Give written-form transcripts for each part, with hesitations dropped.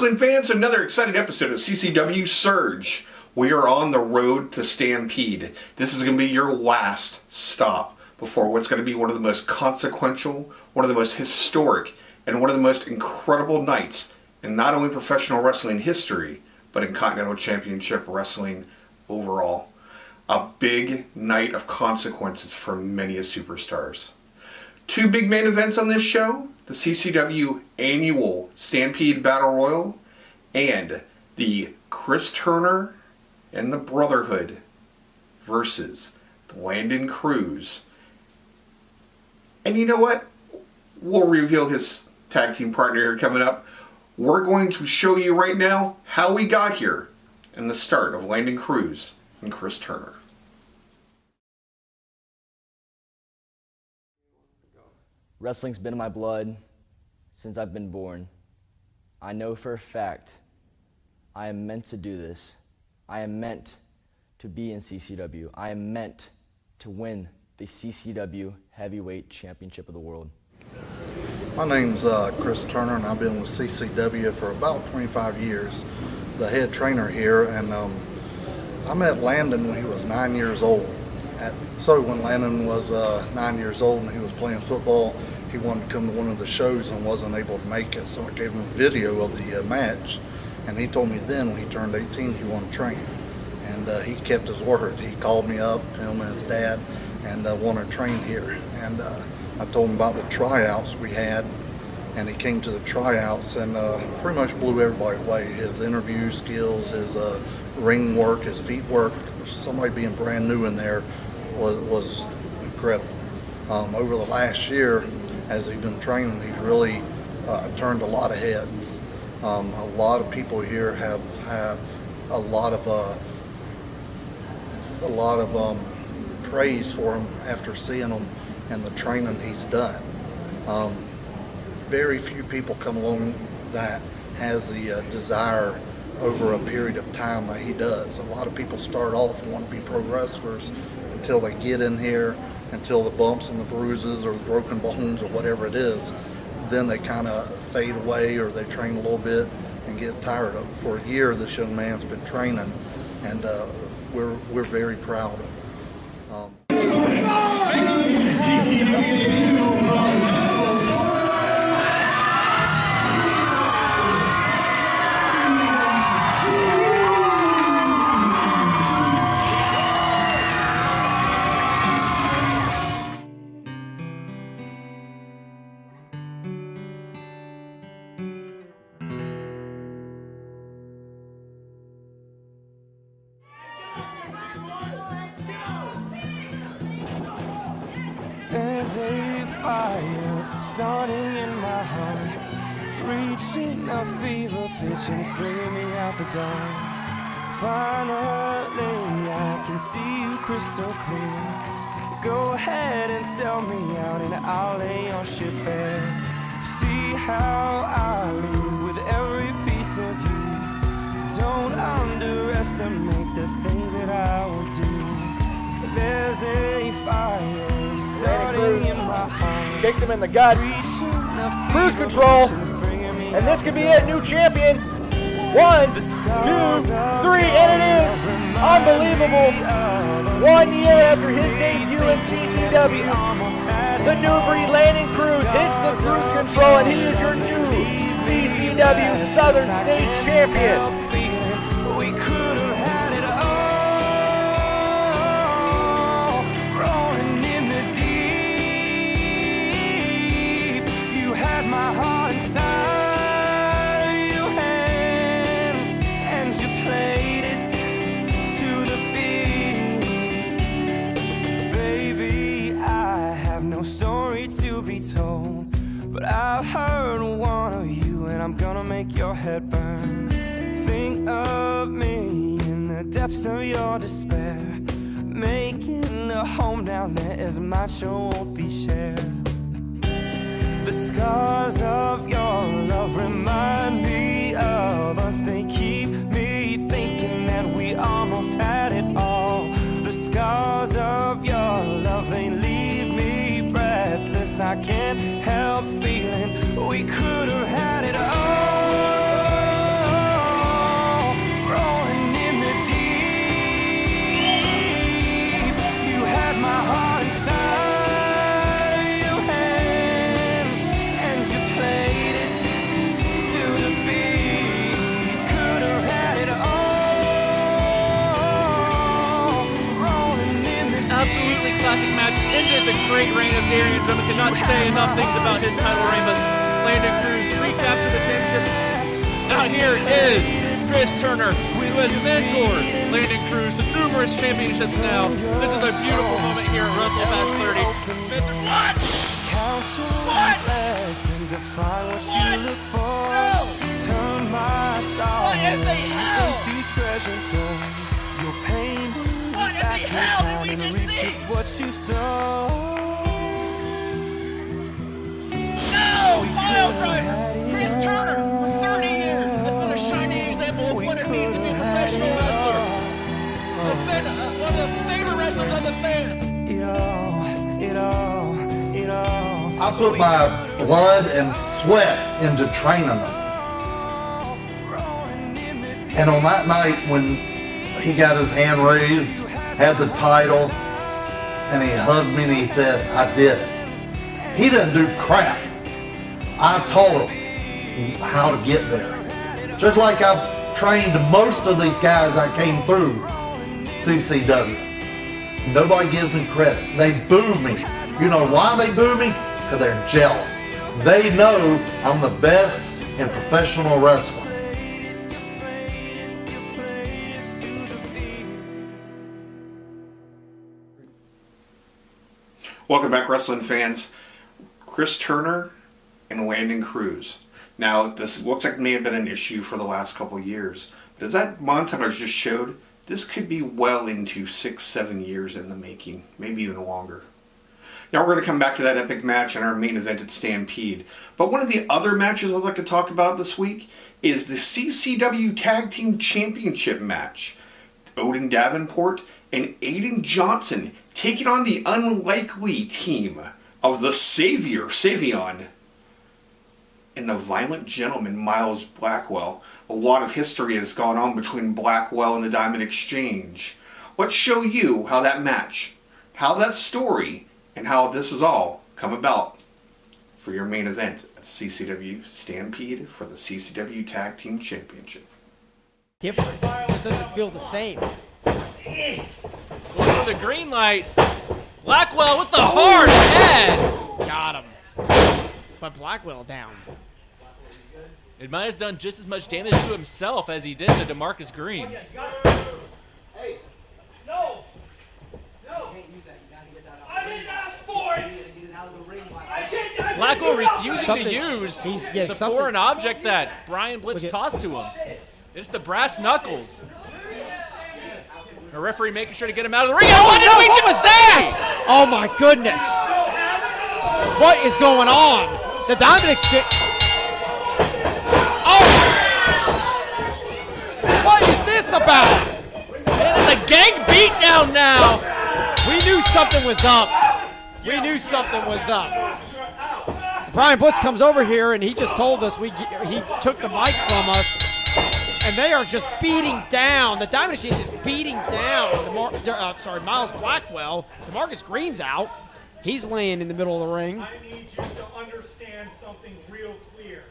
wrestling fans, another exciting episode of CCW Surge. We are on the road to Stampede. This is going to be your last stop before what's going to be one of the most consequential, one of the most historic, and one of the most incredible nights in not only professional wrestling history, but in Continental Championship Wrestling overall. A big night of consequences for many superstars. Two big main events on this show, the CCW annual Stampede Battle Royal and the Chris Turner and the Brotherhood versus the Landon Cruz. And you know what? We'll reveal his tag team partner here coming up. We're going to show you right now how we got here and the start of Landon Cruz and Chris Turner. Wrestling's been in my blood since I've been born. I know for a fact I am meant to do this. I am meant to be in CCW. I am meant to win the CCW Heavyweight Championship of the world. My name's Chris Turner, and I've been with CCW for about 25 years, the head trainer here, and I met Landon when he was 9 years old. So when Landon was 9 years old and he was playing football, he wanted to come to one of the shows and wasn't able to make it, so I gave him a video of the match, and he told me then when he turned 18 he wanted to train, and he kept his word. He called me up, him and his dad, and wanted to train here, and I told him about the tryouts we had, and he came to the tryouts and pretty much blew everybody away. His interview skills, his ring work, his feet work, somebody being brand new in there was incredible. Over the last year, as he's been training, he's really turned a lot of heads. A lot of people here have a lot of praise for him after seeing him and the training he's done. Very few people come along that has the desire over a period of time that he does. A lot of people start off and want to be pro wrestlers until they get in here, until the bumps and the bruises or the broken bones or whatever it is. Then they kind of fade away or they train a little bit and get tired of it. For a year, this young man's been training, and we're very proud of him. There's a fire starting in my heart, reaching a fever pitch and it's bringing me out the dark. Finally, I can see you crystal clear. Go ahead and sell me out and I'll lay your shit bare. See how I live with every piece of you. Don't underestimate the things that I will do. There's a fire starting in my heart. Kicks him in the gut. Cruise control. And this could be it. New champion. 1, 2, 3, and it is unbelievable. 1 year after his debut in CCW, the new breed Landon Cruz hits the cruise control, and he is your new CCW Southern States champion. We could have had it all, rolling in the deep. You had my heart inside of your hand, and you played it to the beat. Baby, I have no story to be told, but I've heard one of you, and I'm gonna make your head burn. Think of me in the depths of your despair, making a home down there as my show won't be shared. The scars of your love remind me of us. They keep me thinking that we almost had it all. The scars of your love, they leave me breathless. I can't help feeling we could have had it all. Classic match ended the great reign of Darian Drummond. Cannot say enough things about his title reign, but Landon Cruz recaptured the championship. Now here is Chris Turner, who has mentored Landon Cruz to numerous championships now. This is a beautiful moment here at WrestleMatch 30. What? What? What? No! Turn my soul What in the hell? into treasure gold. Your pain What in the hell did we just see? what you sow. No! Pile driver! Chris Turner for 30 years has been a shining example of what it means to be a professional wrestler. Has been one of the favorite wrestlers on the fan. It all. I put my blood and sweat into training them. And on that night when he got his hand raised, had the title, and he hugged me and he said, I did it. He didn't do crap. I taught him how to get there. Just like I've trained most of these guys I came through CCW. Nobody gives me credit. They boo me. You know why they boo me? Because they're jealous. They know I'm the best in professional wrestling. Welcome back, wrestling fans. Chris Turner and Landon Cruz. Now, this looks like it may have been an issue for the last couple of years, but as that montage just showed, this could be well into 6-7 years in the making, maybe even longer. Now we're going to come back to that epic match in our main event at Stampede. But one of the other matches I'd like to talk about this week is the CCW Tag Team Championship match. Odin Davenport and Aiden Johnson taking on the unlikely team of the Savior, Savion, and the Violent Gentleman, Miles Blackwell. A lot of history has gone on between Blackwell and the Diamond Exchange. Let's show you how that match, how that story, and how this has all come about for your main event at CCW Stampede for the CCW Tag Team Championship. Different. It just doesn't feel the same. Going for the green light. Blackwell with the hard head. Got him. But Blackwell down. It might have done just as much damage to himself as he did to DeMarcus Green. Hey, no. I didn't ask for it. Blackwell refusing Something- to use yeah, the something- foreign object that Brian Blitz Look at- tossed to him. It's the brass knuckles. The referee making sure to get him out of the ring. Oh, What did no, we what was just that? see? Oh my goodness. What is going on? The Diamond Exchange. Oh! What is this about? It is a gang beatdown now. We knew something was up. We knew something was up. Brian Blitz comes over here and he just told us he took the mic from us. And they are just beating down. The Diamond Exchange is beating down. Miles Blackwell. DeMarcus Green's out. He's laying in the middle of the ring. I need you to understand something real clear.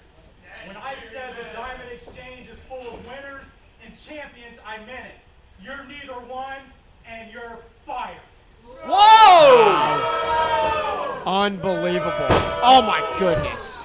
When I said the Diamond Exchange is full of winners and champions, I meant it. You're neither one, and you're fired. Whoa! Unbelievable. Oh my goodness.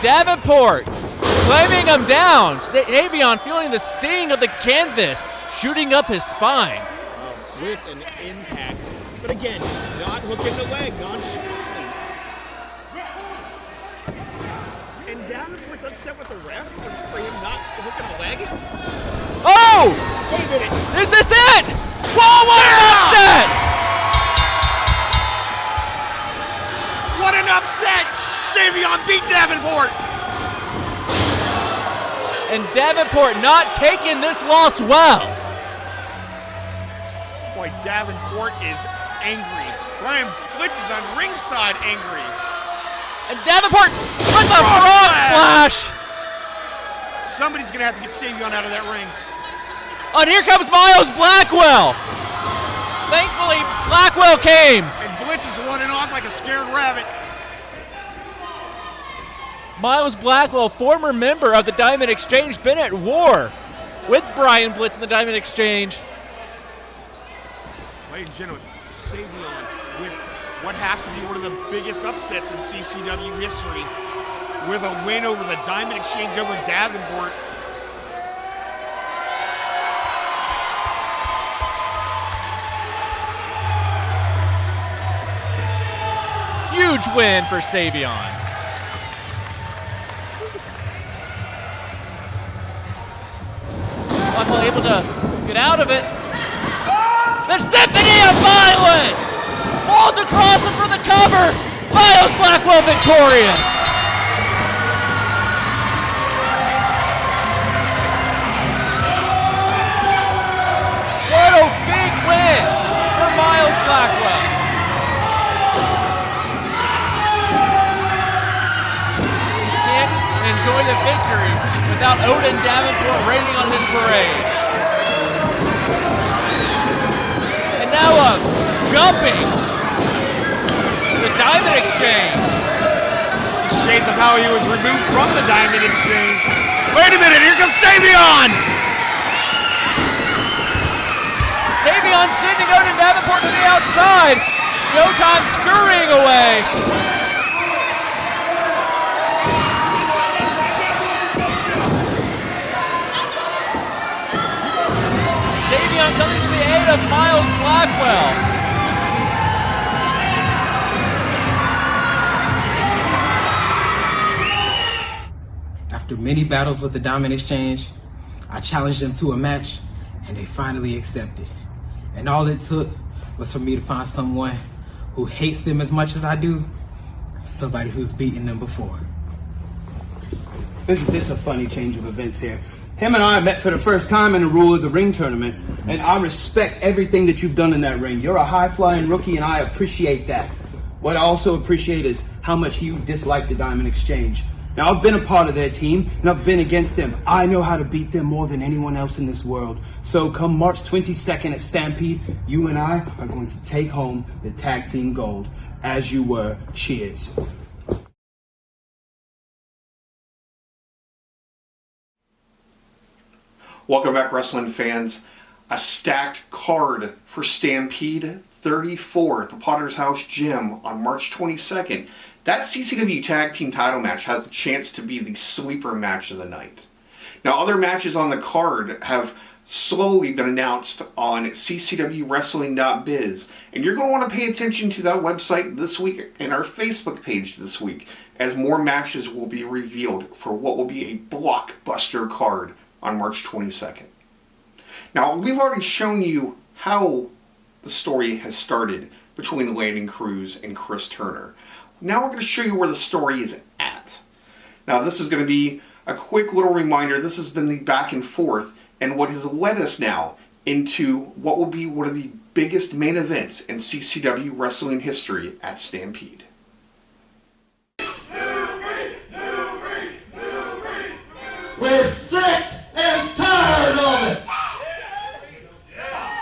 Davenport slamming him down. Avion feeling the sting of the canvas shooting up his spine. With an impact. But again, not hooking the leg, non-shooting. Blitz upset with the ref for him not hooking a leg? Oh! Wait a minute. Is this it? Whoa, what an upset! What an upset! Savion beat Davenport! And Davenport not taking this loss well. Boy, Davenport is angry. Brian Blitz is on ringside angry. And Davenport with the frog splash! Somebody's gonna have to get Savion out of that ring. And here comes Miles Blackwell. Thankfully, Blackwell came. And Blitz is running off like a scared rabbit. Miles Blackwell, former member of the Diamond Exchange, been at war with Brian Blitz in the Diamond Exchange. Ladies and gentlemen, Savion with what has to be one of the biggest upsets in CCW history, with a win over the Diamond Exchange over Davenport. Huge win for Savion. Blackwell able to get out of it. The Symphony of Violence falls across him for the cover. Miles Blackwell victorious. What a big win for Miles Blackwell. You can't enjoy the victory without Odin Davenport raining on his parade. And now jumping the Diamond Exchange. This is shades of how he was removed from the Diamond Exchange. Wait a minute, here comes Savion! Savion sending Odin Davenport to the outside. Showtime scurrying away. Savion coming to the aid of Miles Blackwell. After many battles with the Diamond Exchange, I challenged them to a match, and they finally accepted. And all it took was for me to find someone who hates them as much as I do, somebody who's beaten them before. This is a funny change of events here. Him and I met for the first time in the Rule of the Ring tournament, and I respect everything that you've done in that ring. You're a high-flying rookie, and I appreciate that. What I also appreciate is how much you dislike the Diamond Exchange. Now, I've been a part of their team, and I've been against them. I know how to beat them more than anyone else in this world. So come March 22nd at Stampede, you and I are going to take home the tag team gold. As you were, cheers. Welcome back, wrestling fans. A stacked card for Stampede 34 at the Potter's House Gym on March 22nd. That CCW Tag Team title match has a chance to be the sleeper match of the night. Now, other matches on the card have slowly been announced on ccwwrestling.biz, and you're going to want to pay attention to that website this week and our Facebook page this week, as more matches will be revealed for what will be a blockbuster card on March 22nd. Now, we've already shown you how the story has started between Landon Cruz and Chris Turner. Now we're going to show you where the story is at. Now, this is going to be a quick little reminder. This has been the back and forth, and what has led us now into what will be one of the biggest main events in CCW wrestling history at Stampede. We're sick and tired of it.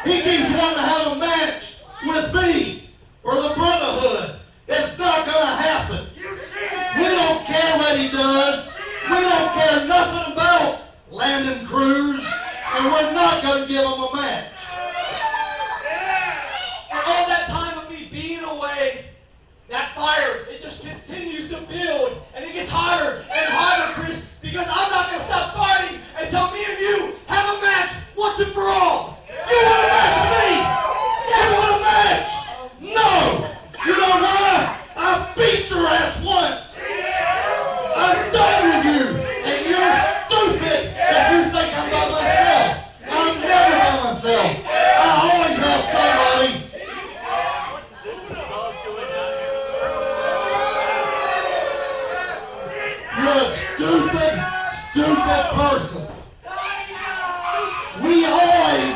He keeps wanting to have a match with me or the Brotherhood. It's not going to happen. We don't care what he does. We don't care nothing about Landon Cruz, and we're not going to give him a match. For all that time of me being away, that fight stupid person. We always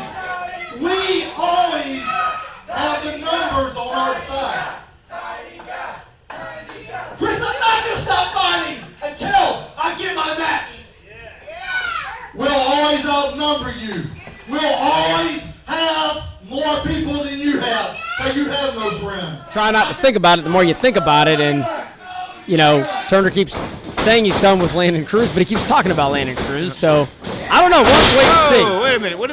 have the numbers on our side. Chris, I'm not going to stop fighting until I get my match. We'll always outnumber you. We'll always have more people than you have, because you have no friends. Try not to think about it the more you think about it, and, you know, Turner keeps saying he's done with Landon Cruz, but he keeps talking about Landon Cruz, so I don't know. We'll have to wait and see. Wait a minute. When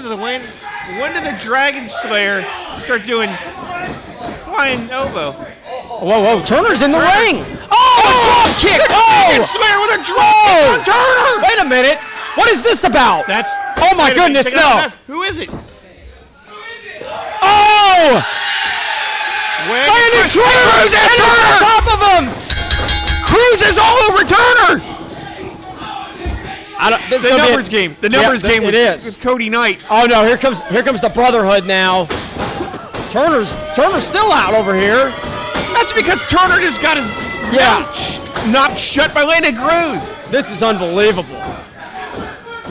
did the Dragon Slayer start doing flying elbow? Whoa, Turner's in the ring. Oh, a drop kick. Dragon Slayer with a drop kick on Turner. Wait a minute. What is this about? Oh my goodness, no. Who is it? Oh! Landon Cruz is on top of him. Cruz is all over Turner. The numbers game. The numbers game with Cody Knight. Oh no, here comes the Brotherhood now. Turner's still out over here. That's because Turner just got his mouth knocked shut by Landon Cruz. This is unbelievable.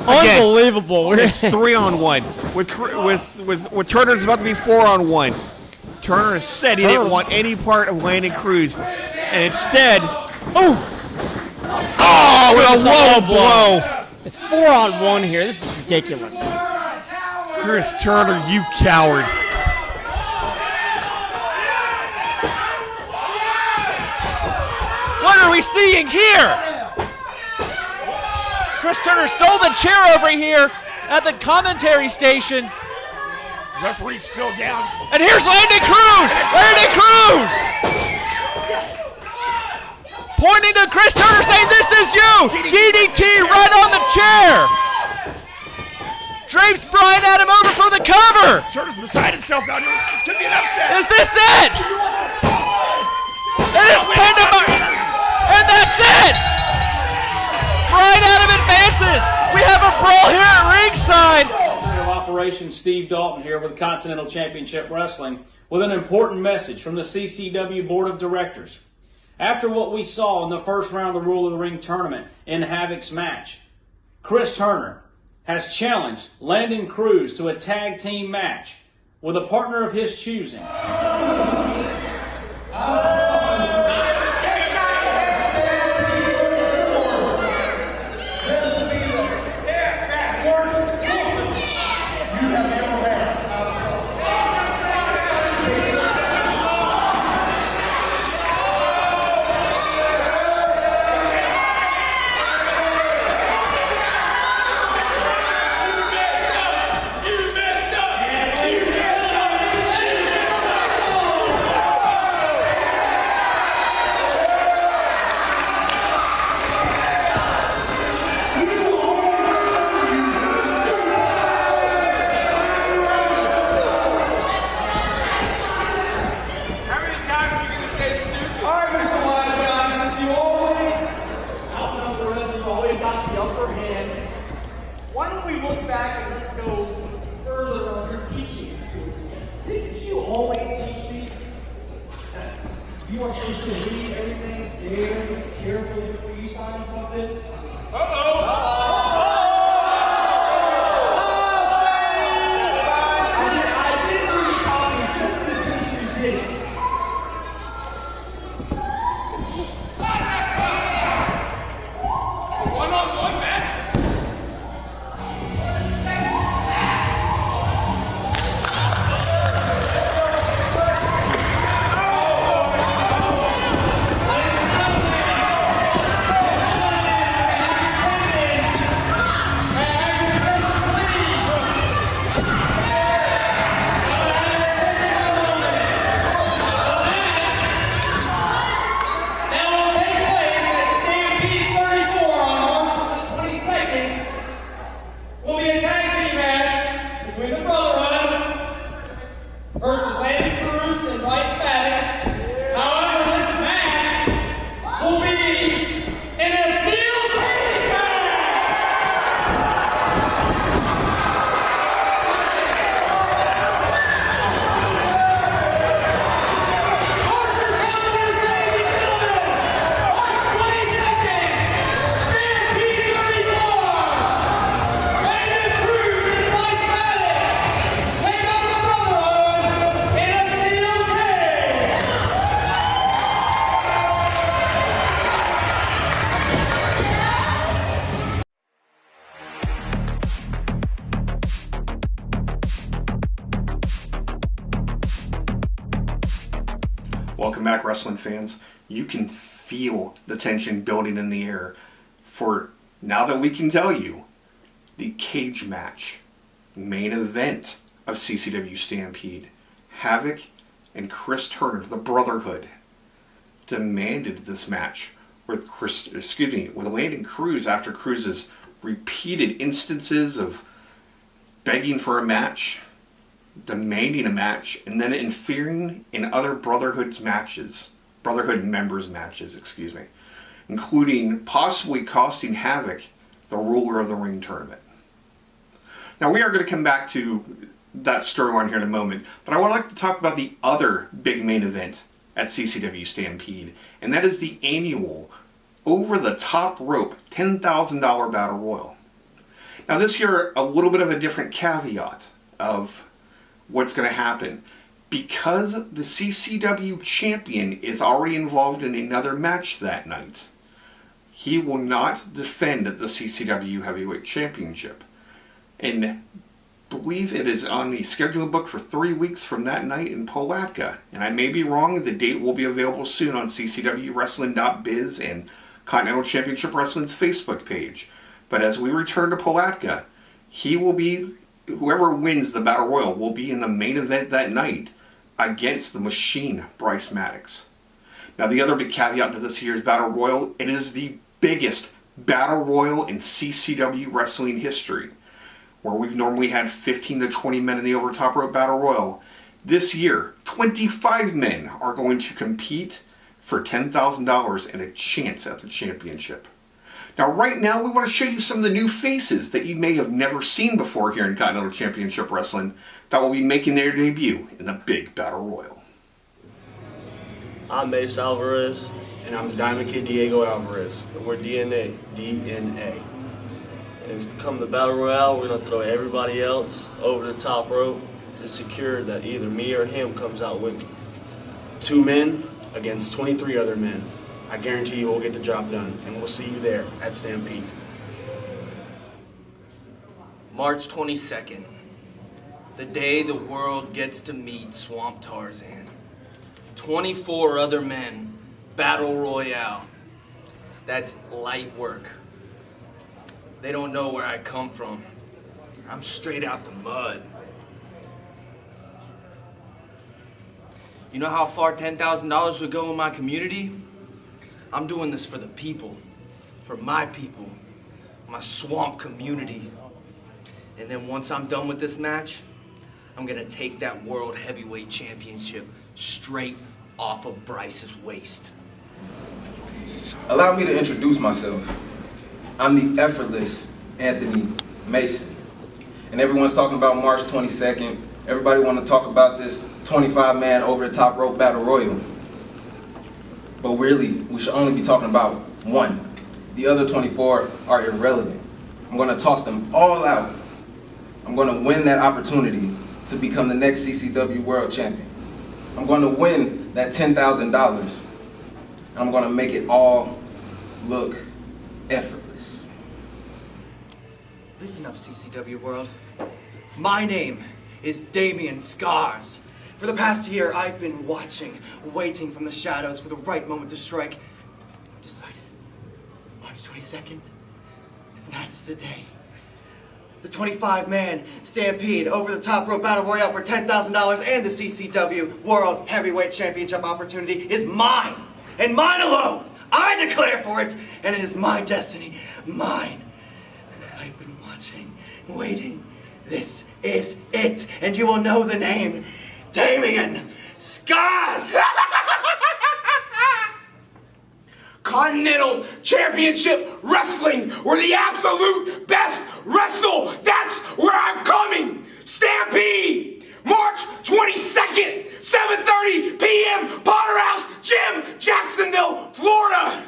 Again, unbelievable. It's 3-on-1. With Turner's about to be 4-on-1. Turner has said he didn't want any part of Landon Cruz, and instead, with a low blow. It's 4-on-1 here. This is ridiculous. Chris Turner, you coward. What are we seeing here? Chris Turner stole the chair over here at the commentary station. Referee's still down. And here's Landon Cruz! Landon Cruz! Pointing to Chris Turner saying, "This is you!" DDT right on the chair! Drapes Brian Adam over for the cover! Turner's beside himself out here. This could be an upset. Is this it? It is pinned him, and that's it! Brian Adam advances! We have a brawl here at ringside! Of Operation Steve Dalton here with Continental Championship Wrestling with an important message from the CCW Board of Directors. After what we saw in the first round of the Rule of the Ring tournament in Havoc's match, Chris Turner has challenged Landon Cruz to a tag team match with a partner of his choosing. fans, you can feel the tension building in the air for, now that we can tell you, the cage match, main event of CCW Stampede. Havoc and Chris Turner, the Brotherhood, demanded this match with Landon Cruz after Cruz's repeated instances of begging for a match, demanding a match, and then interfering in other Brotherhood members' matches, including possibly costing Havoc the ruler of the ring tournament. Now, we are going to come back to that storyline here in a moment, but I would like to talk about the other big main event at CCW Stampede, and that is the annual over the top rope $10,000 battle royal. Now, this here, a little bit of a different caveat of what's going to happen. Because the CCW champion is already involved in another match that night, he will not defend the CCW Heavyweight Championship. And believe it is on the schedule book for 3 weeks from that night in Palatka. And I may be wrong, the date will be available soon on ccwwrestling.biz and Continental Championship Wrestling's Facebook page. But as we return to Palatka, whoever wins the Battle Royal will be in the main event that night against the Machine, Bryce Maddox. Now, the other big caveat to this year's Battle Royal, it is the biggest Battle Royal in CCW wrestling history. Where we've normally had 15 to 20 men in the over top rope Battle Royal. This year, 25 men are going to compete for $10,000 and a chance at the championship. Now, right now, we want to show you some of the new faces that you may have never seen before here in Continental Championship Wrestling that will be making their debut in the big Battle Royal. I'm Mace Alvarez. And I'm the Diamond Kid Diego Alvarez. And we're DNA. And come the Battle Royale, we're going to throw everybody else over the top rope to secure that either me or him comes out with me. 2 men against 23 other men. I guarantee you we'll get the job done, and we'll see you there at Stampede. March 22nd, the day the world gets to meet Swamp Tarzan. 24 other men, Battle Royale. That's light work. They don't know where I come from. I'm straight out the mud. You know how far $10,000 would go in my community? I'm doing this for the people, for my people, my swamp community. And then once I'm done with this match, I'm gonna take that World Heavyweight Championship straight off of Bryce's waist. Allow me to introduce myself. I'm the effortless Anthony Mason. And everyone's talking about March 22nd. Everybody want to talk about this 25-man over-the-top rope battle royal. But really, we should only be talking about one. The other 24 are irrelevant. I'm going to toss them all out. I'm going to win that opportunity to become the next CCW World Champion. I'm going to win that $10,000. And I'm going to make it all look effortless. Listen up, CCW world. My name is Damian Scars. For the past year, I've been watching, waiting from the shadows for the right moment to strike. I've decided, March 22nd, that's the day. The 25-man Stampede over the top rope battle royale for $10,000 and the CCW World Heavyweight Championship opportunity is mine, and mine alone. I declare for it, and it is my destiny, mine. I've been watching, waiting. This is it, and you will know the name, Damian Scars. Continental Championship Wrestling, where the absolute best wrestle. That's where I'm coming. Stampede, March 22nd, 7:30 p.m. Potter House Gym, Jacksonville, Florida.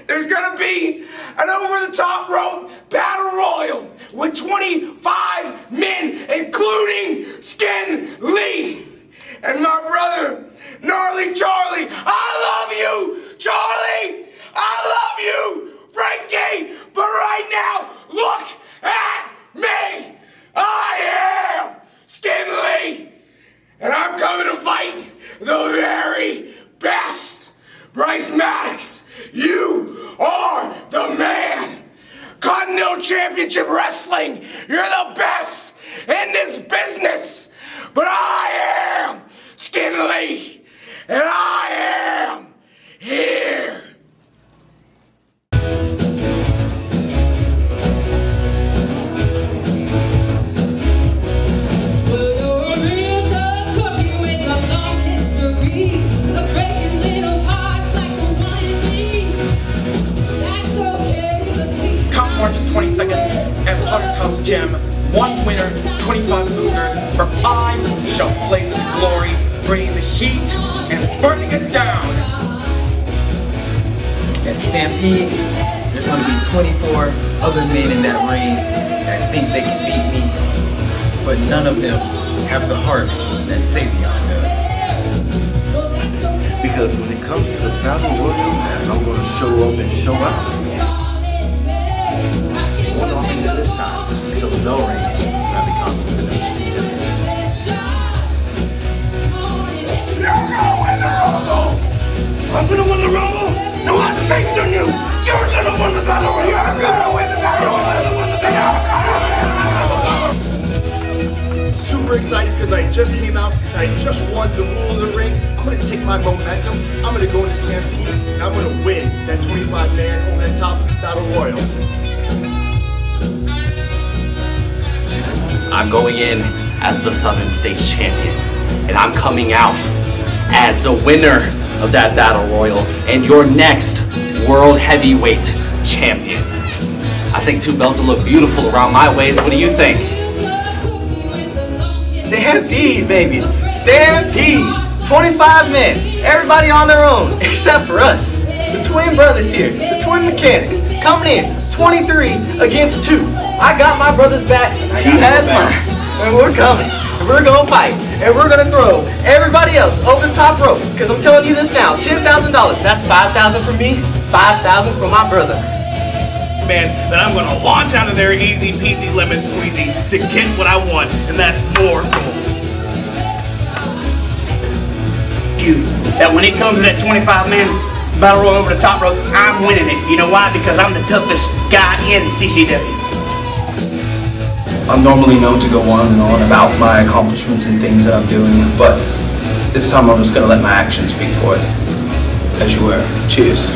There's gonna be an over-the-top rope battle royal with 25 men, including Skin Lee. And my brother, Gnarly Charlie. I love you, Charlie! I love you, Frankie! But right now, look at me! I am Skin Lee! And I'm coming to fight the very best Maddox, you are the man. Continental Championship Wrestling, you're the best in this business. But I am Skin Lee, and I am here. Come March 22nd at Potter's House Gym. 1 winner, 25 losers, for I shall blaze of glory, bringing the heat and burning it down. At Stampede, there's going to be 24 other men in that ring that think they can beat me, but none of them have the heart that Savion does. Because when it comes to the Battle Royal, I'm going to show up and show out. What do I mean this time? Until the bell rings, and I become the new champion. You're gonna win the Rumble! I'm gonna win the Rumble? No, I'm bigger than you! You're gonna win the Battle Royal! You're gonna win the Battle Royal! Super excited because I just came out and I just won the Rule of the Ring. I'm going to take my momentum, I'm going to go into Stampede, and I'm going to win that 25-man over the top Battle Royal. I'm going in as the Southern States champion, and I'm coming out as the winner of that Battle Royal and your next World Heavyweight Champion. I think 2 belts will look beautiful around my waist. What do you think? Stampede, baby. Stampede. 25 men. Everybody on their own, except for us. The twin brothers here. The twin mechanics. Coming in. 23 against 2. I got my brother's back. He has mine. And we're coming. And we're going to fight. And we're going to throw everybody else over the top rope. Because I'm telling you this now. $10,000. That's $5,000 for me. $5,000 for my brother. Man, that I'm gonna launch out of there easy peasy lemon squeezy to get what I want, and that's more gold. That when it comes to that 25-man battle royal over the top rope, I'm winning it. You know why? Because I'm the toughest guy in CCW. I'm normally known to go on and on about my accomplishments and things that I'm doing, but this time I'm just gonna let my actions speak for it. As you were. Cheers.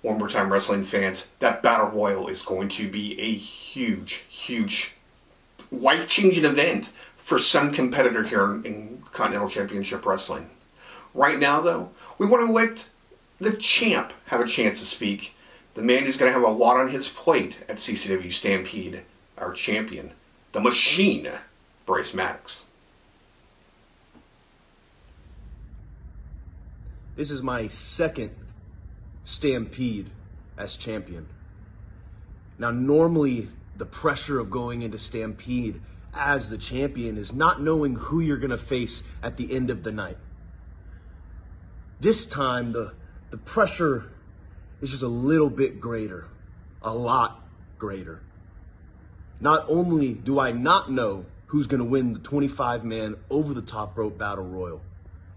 One more time, wrestling fans, that Battle Royal is going to be a huge, huge, life-changing event for some competitor here in Continental Championship Wrestling. Right now, though, we want to let the champ have a chance to speak. The man who's going to have a lot on his plate at CCW Stampede, our champion, the Machine, Bryce Maddox. This is my second Stampede as champion. Now, normally the pressure of going into Stampede as the champion is not knowing who you're going to face at the end of the night. This time, the pressure is just a little bit greater, a lot greater. Not only do I not know who's going to win the 25-man over the top rope battle royal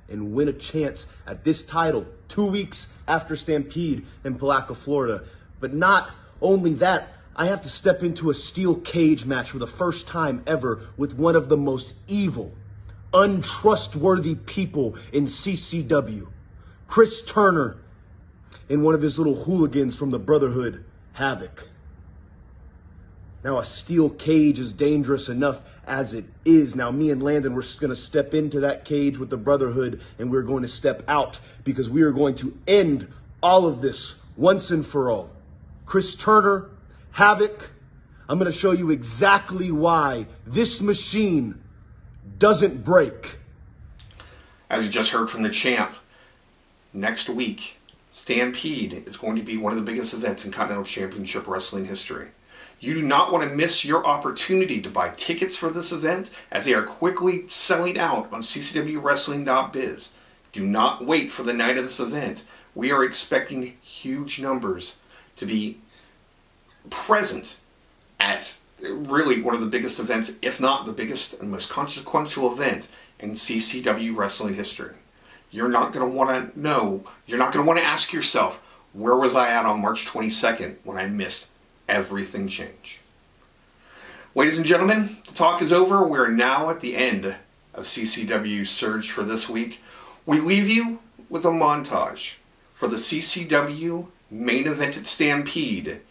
and win a chance at this title 2 weeks after Stampede in Palatka, Florida. But not only that, I have to step into a steel cage match for the first time ever with one of the most evil, untrustworthy people in CCW, Chris Turner, and one of his little hooligans from the Brotherhood, Havoc. Now, a steel cage is dangerous enough as it is. Now, me and Landon, we're going to step into that cage with the Brotherhood, and we're going to step out because we are going to end all of this once and for all. Chris Turner, Havoc, I'm going to show you exactly why this machine doesn't break. As you just heard from the champ, next week, Stampede is going to be one of the biggest events in Continental Championship Wrestling history. You do not want to miss your opportunity to buy tickets for this event, as they are quickly selling out on ccwwrestling.biz. Do not wait for the night of this event. We are expecting huge numbers to be present at really one of the biggest events, if not the biggest and most consequential event in CCW wrestling history. You're not going to want to know, you're not going to want to ask yourself, where was I at on March 22nd when I missed everything change? Ladies and gentlemen, the talk is over. We're now at the end of CCW Surge for this week. We leave you with a montage for the CCW main event at Stampede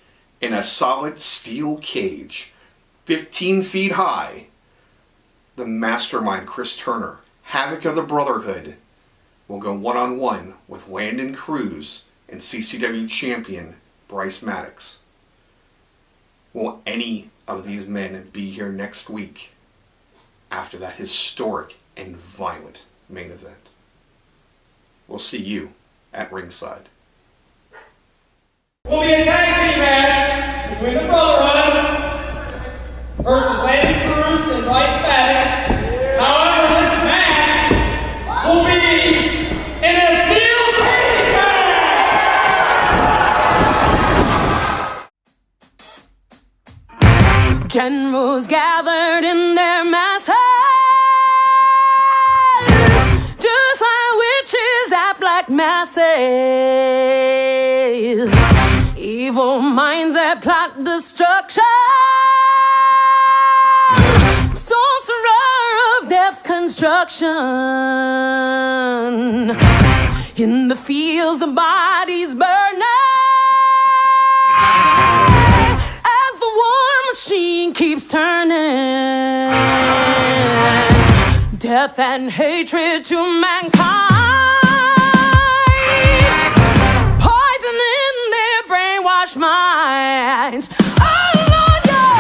in a solid steel cage, 15 feet high. The mastermind Chris Turner, Havoc of the Brotherhood, will go one-on-one with Landon Cruz and CCW champion Bryce Maddox. Will any of these men be here next week after that historic and violent main event? We'll see you at ringside. Will be a tag team match between the Brotherhood versus Landon Cruz and Bryce Maddox. However, this match will be in a steel cage match. Generals gathered in their masses, just like witches at black masses. Evil minds that plot destruction, sorcerer of death's construction. In the fields, the bodies burning, as the war machine keeps turning. Death and hatred to mankind, brainwash minds. Oh Lord, yeah.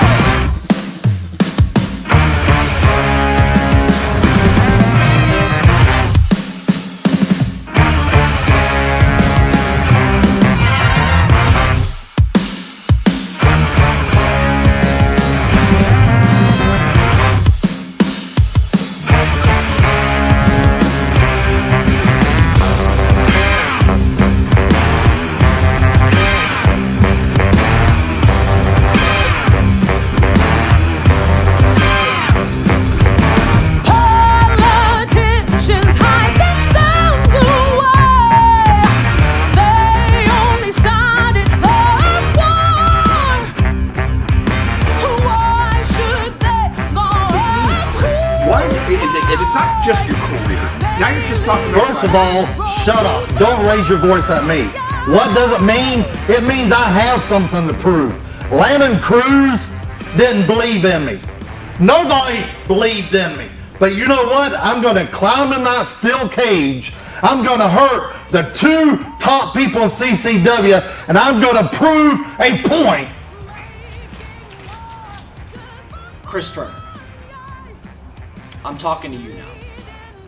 Just your career. Now you're just talking about First of all, shut up. Don't raise your voice at me. What does it mean? It means I have something to prove. Landon Cruz didn't believe in me. Nobody believed in me. But you know what? I'm going to climb in that steel cage. I'm going to hurt the two top people in CCW, and I'm going to prove a point. Chris Turner, I'm talking to you now,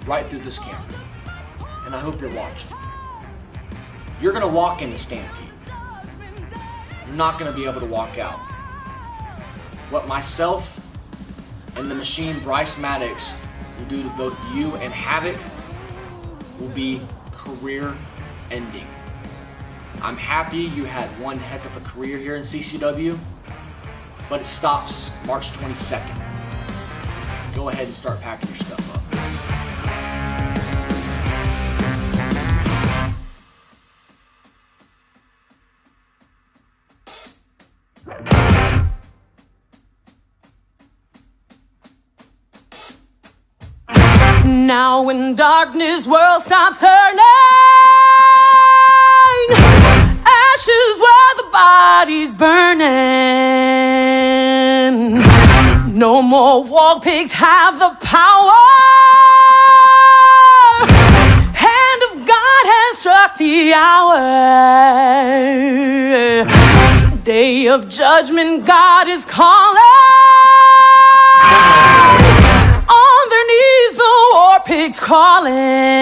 right through this camera, and I hope you're watching. You're gonna walk into Stampede. You're not gonna be able to walk out. What myself and the machine Bryce Maddox will do to both you and Havoc will be career ending. I'm happy you had one heck of a career here in CCW, but it stops March 22nd. Go ahead and start packing your stuff up. Now when darkness world stops turning, ashes where the body's burning. No more war pigs have the power. Hand of God has struck the hour. Day of judgment, God is calling. On their knees, the war pigs crawling.